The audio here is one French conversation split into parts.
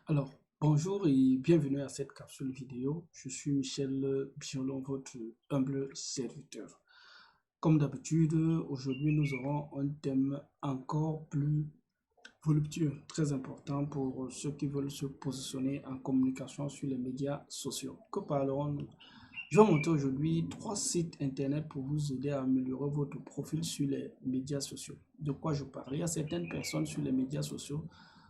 Alors, bonjour et bienvenue à cette capsule vidéo. Je suis Michel Biolon, votre humble serviteur. Comme d'habitude, aujourd'hui nous aurons un thème encore plus voluptueux, très important pour ceux qui veulent se positionner en communication sur les médias sociaux. Que parlerons-nous? Je vais monter aujourd'hui 3 sites internet pour vous aider à améliorer votre profil sur les médias sociaux. De quoi je parle? Il y a certaines personnes sur les médias sociaux.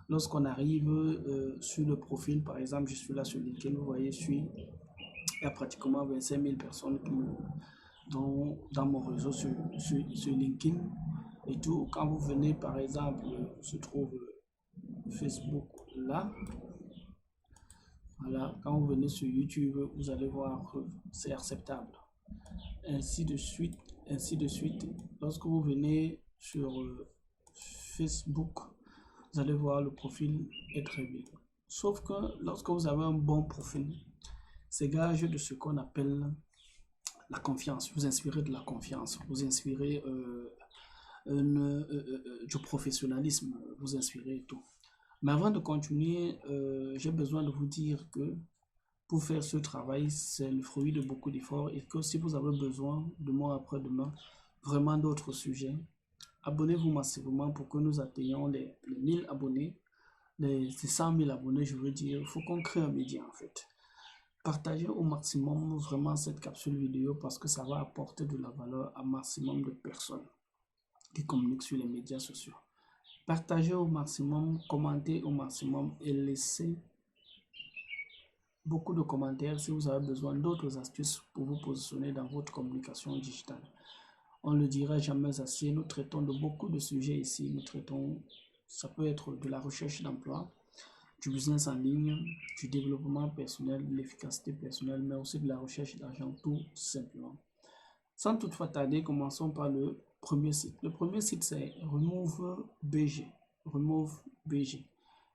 Lorsqu'on arrive sur le profil, par exemple, je suis là sur LinkedIn, vous voyez, il y a pratiquement 25 000 personnes dans mon réseau sur LinkedIn et tout. Quand vous venez, par exemple, se trouve Facebook là, voilà, quand vous venez sur YouTube, vous allez voir que c'est acceptable. Ainsi de suite, ainsi de suite. Lorsque vous venez sur Facebook, vous allez voir le profil est très bien. Sauf que lorsque vous avez un bon profil, c'est gage de ce qu'on appelle la confiance. Vous inspirez de la confiance, vous inspirez du professionnalisme, vous inspirez tout. Mais avant de continuer, j'ai besoin de vous dire que pour faire ce travail, c'est le fruit de beaucoup d'efforts et que si vous avez besoin, demain après-demain, vraiment d'autres sujets, abonnez-vous massivement pour que nous atteignions les 1000 abonnés, les 100 000 abonnés, je veux dire. Il faut qu'on crée un média en fait. Partagez au maximum vraiment cette capsule vidéo parce que ça va apporter de la valeur à un maximum de personnes qui communiquent sur les médias sociaux. Partagez au maximum, commentez au maximum et laissez beaucoup de commentaires si vous avez besoin d'autres astuces pour vous positionner dans votre communication digitale. On ne le dira jamais assez, nous traitons de beaucoup de sujets ici. Nous traitons, ça peut être de la recherche d'emploi, du business en ligne, du développement personnel, de l'efficacité personnelle, mais aussi de la recherche d'argent, tout simplement. Sans toutefois tarder, commençons par le premier site. Le premier site, c'est Remove BG. Remove BG.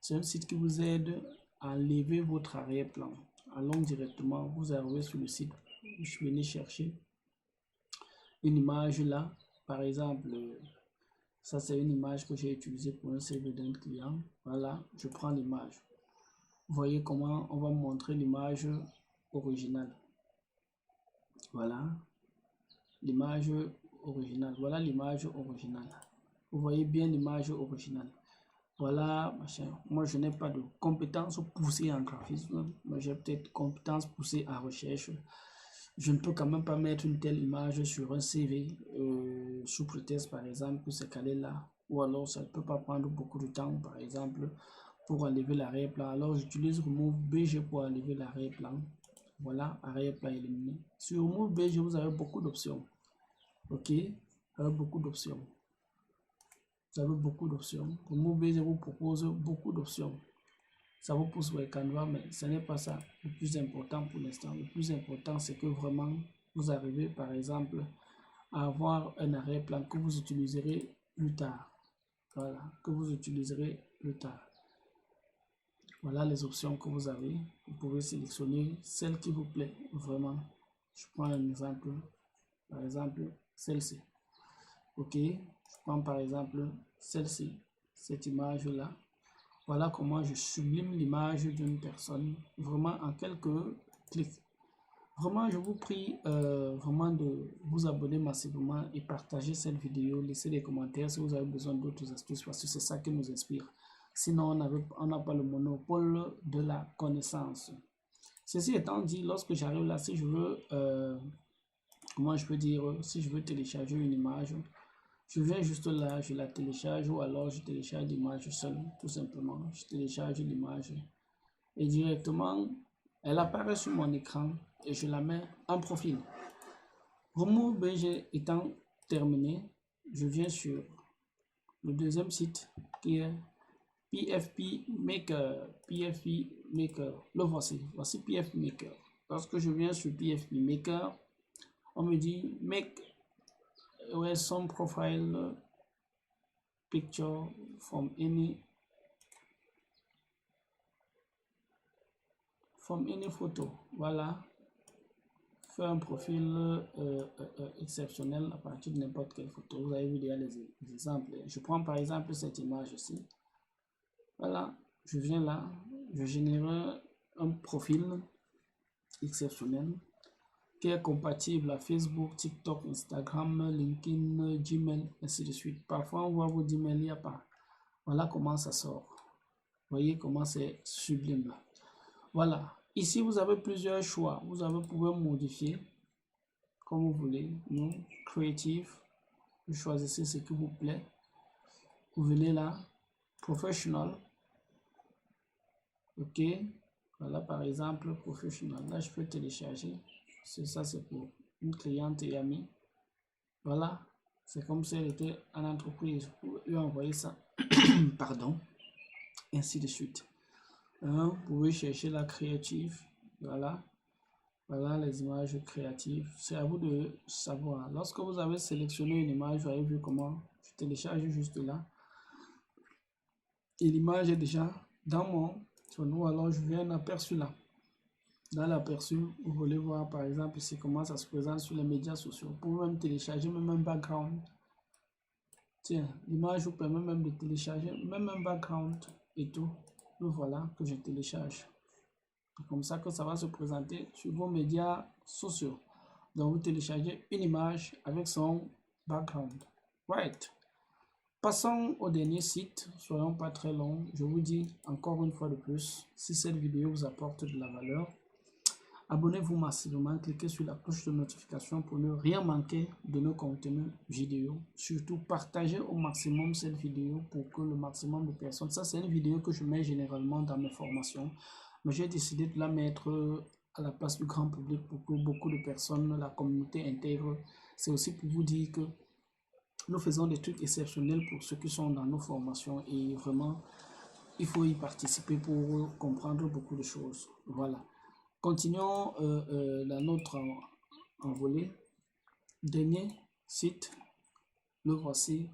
C'est un site qui vous aide à enlever votre arrière-plan. Allons directement, vous arrivez sur le site, je venez chercher une image là. Par exemple, ça c'est une image que j'ai utilisée pour un CV d'un client. Voilà, je prends l'image. Vous voyez comment on va montrer l'image originale. Voilà, l'image originale. Voilà l'image originale. Vous voyez bien l'image originale. Voilà, machin. Moi, je n'ai pas de compétences poussées en graphisme, mais j'ai peut-être compétences poussées en recherche. Je ne peux quand même pas mettre une telle image sur un CV sous prétexte, par exemple, que c'est calé là. Ou alors, ça ne peut pas prendre beaucoup de temps, par exemple, pour enlever l'arrière-plan. Alors, j'utilise Remove BG pour enlever l'arrière-plan. Voilà, arrière-plan éliminé. Sur Remove BG, vous avez beaucoup d'options. Ok, vous avez beaucoup d'options. Vous avez beaucoup d'options. Remove BG vous propose beaucoup d'options. Ça vous pousse vers Canva, mais ce n'est pas ça le plus important pour l'instant. Le plus important, c'est que vraiment, vous arrivez, par exemple, à avoir un arrière-plan que vous utiliserez plus tard. Voilà, que vous utiliserez plus tard. Voilà les options que vous avez. Vous pouvez sélectionner celle qui vous plaît vraiment. Je prends un exemple, par exemple, celle-ci. Ok, je prends par exemple celle-ci, cette image-là. Voilà comment je sublime l'image d'une personne, vraiment en quelques clics. Vraiment, je vous prie vraiment de vous abonner massivement et partager cette vidéo. Laissez des commentaires si vous avez besoin d'autres astuces parce que c'est ça qui nous inspire. Sinon, on n'a pas le monopole de la connaissance. Ceci étant dit, lorsque j'arrive là, si je veux, comment je peux dire, si je veux télécharger une image, je viens juste là, je la télécharge ou alors je télécharge l'image seule, tout simplement. Je télécharge l'image et directement, elle apparaît sur mon écran et je la mets en profil. Remove BG étant terminé, je viens sur le deuxième site qui est PFP Maker. PFP Maker, le voici. Voici PFP Maker. Lorsque je viens sur PFP Maker, on me dit make some profile picture from any photo. Voilà, faire un profil exceptionnel à partir de n'importe quelle photo. Vous avez vu déjà les exemples. Je prends par exemple cette image ici. Voilà, je viens là, je générerai un profil exceptionnel qui est compatible à Facebook, TikTok, Instagram, LinkedIn, Gmail, ainsi de suite. Parfois, on voit votre email, il n'y a pas. Voilà comment ça sort. Voyez comment c'est sublime. Voilà. Ici, vous avez plusieurs choix. Vous pouvez modifier comme vous voulez. Non, creative. Vous choisissez ce qui vous plaît. Vous venez là. Professional. OK. Voilà, par exemple, professional. Là, je peux télécharger. Ça, c'est pour une cliente et amie. Voilà. C'est comme si elle était en entreprise. Vous lui envoyer ça. Pardon. Ainsi de suite. Vous pouvez chercher la créative. Voilà. Voilà les images créatives. C'est à vous de savoir. Lorsque vous avez sélectionné une image, vous avez vu comment je télécharge juste là. Et l'image est déjà dans mon tonneau. Alors je viens un aperçu là. Dans l'aperçu, vous voulez voir par exemple ici comment ça se présente sur les médias sociaux. Vous pouvez même télécharger même un background. Tiens, l'image vous permet même de télécharger même un background et tout. Le voilà que je télécharge. C'est comme ça que ça va se présenter sur vos médias sociaux. Donc, vous téléchargez une image avec son background. Right. Passons au dernier site. Soyons pas très longs. Je vous dis encore une fois de plus, si cette vidéo vous apporte de la valeur, abonnez-vous massivement, cliquez sur la cloche de notification pour ne rien manquer de nos contenus vidéo. Surtout, partagez au maximum cette vidéo pour que le maximum de personnes... Ça, c'est une vidéo que je mets généralement dans mes formations. Mais j'ai décidé de la mettre à la place du grand public pour que beaucoup de personnes, la communauté intègre. C'est aussi pour vous dire que nous faisons des trucs exceptionnels pour ceux qui sont dans nos formations et vraiment, il faut y participer pour comprendre beaucoup de choses. Voilà. Continuons la nôtre envolée. Dernier site, le voici,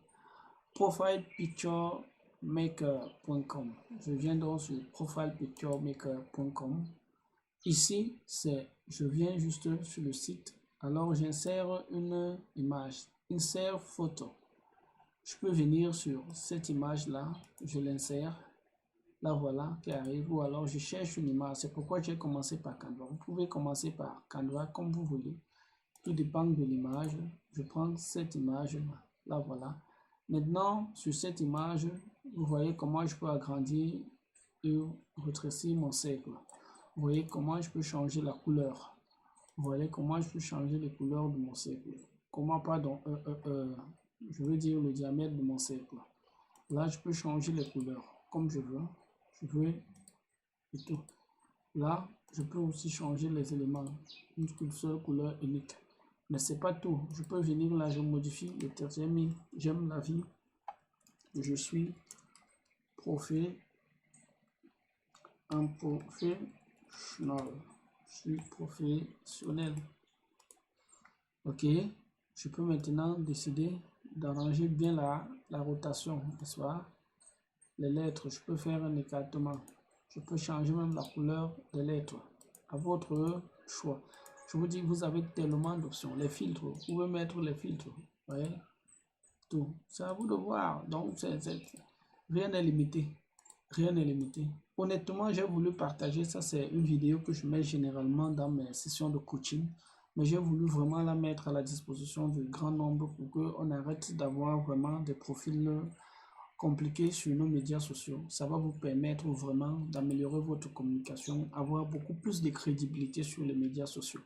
profilepicturemaker.com. Je viens donc sur profilepicturemaker.com. Ici, je viens juste sur le site. Alors, j'insère une image. Insert photo. Je peux venir sur cette image-là. Je l'insère. Là, voilà, qui arrive. Ou alors, je cherche une image. C'est pourquoi j'ai commencé par Canva. Vous pouvez commencer par Canva comme vous voulez. Tout dépend de l'image. Je prends cette image-là. Là, voilà. Maintenant, sur cette image, vous voyez comment je peux agrandir et rétrécir mon cercle. Vous voyez comment je peux changer la couleur. Vous voyez comment je peux changer les couleurs de mon cercle. Comment, pardon, je veux dire le diamètre de mon cercle. Là, je peux changer les couleurs comme je veux. Je veux et tout. Là, je peux aussi changer les éléments. Une seule couleur unique. Mais c'est pas tout. Je peux venir là, je modifie le texte. J'aime la vie. Je suis professionnel. Je suis professionnel. Ok. Je peux maintenant décider d'arranger bien la rotation, n'est-ce pas? Les lettres, je peux faire un écartement. Je peux changer même la couleur des lettres. À votre choix. Je vous dis, vous avez tellement d'options. Les filtres, vous pouvez mettre les filtres. Vous voyez? Tout. C'est à vous de voir. Donc, rien n'est limité. Rien n'est limité. Honnêtement, j'ai voulu partager ça. C'est une vidéo que je mets généralement dans mes sessions de coaching. Mais j'ai voulu vraiment la mettre à la disposition du grand nombre pour qu'on arrête d'avoir vraiment des profils compliqués sur nos médias sociaux. Ça va vous permettre vraiment d'améliorer votre communication, avoir beaucoup plus de crédibilité sur les médias sociaux.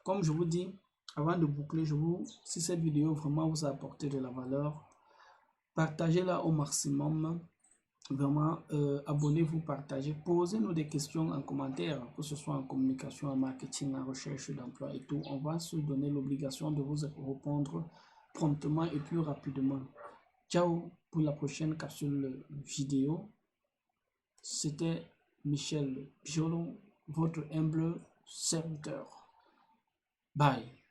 Comme je vous dis, avant de boucler, si cette vidéo vraiment vous a apporté de la valeur, partagez-la au maximum. Vraiment, abonnez-vous, partagez, posez-nous des questions en commentaire, que ce soit en communication, en marketing, en recherche d'emploi et tout. On va se donner l'obligation de vous répondre promptement et plus rapidement. Ciao pour la prochaine capsule vidéo. C'était Michel Biolon, votre humble serviteur. Bye.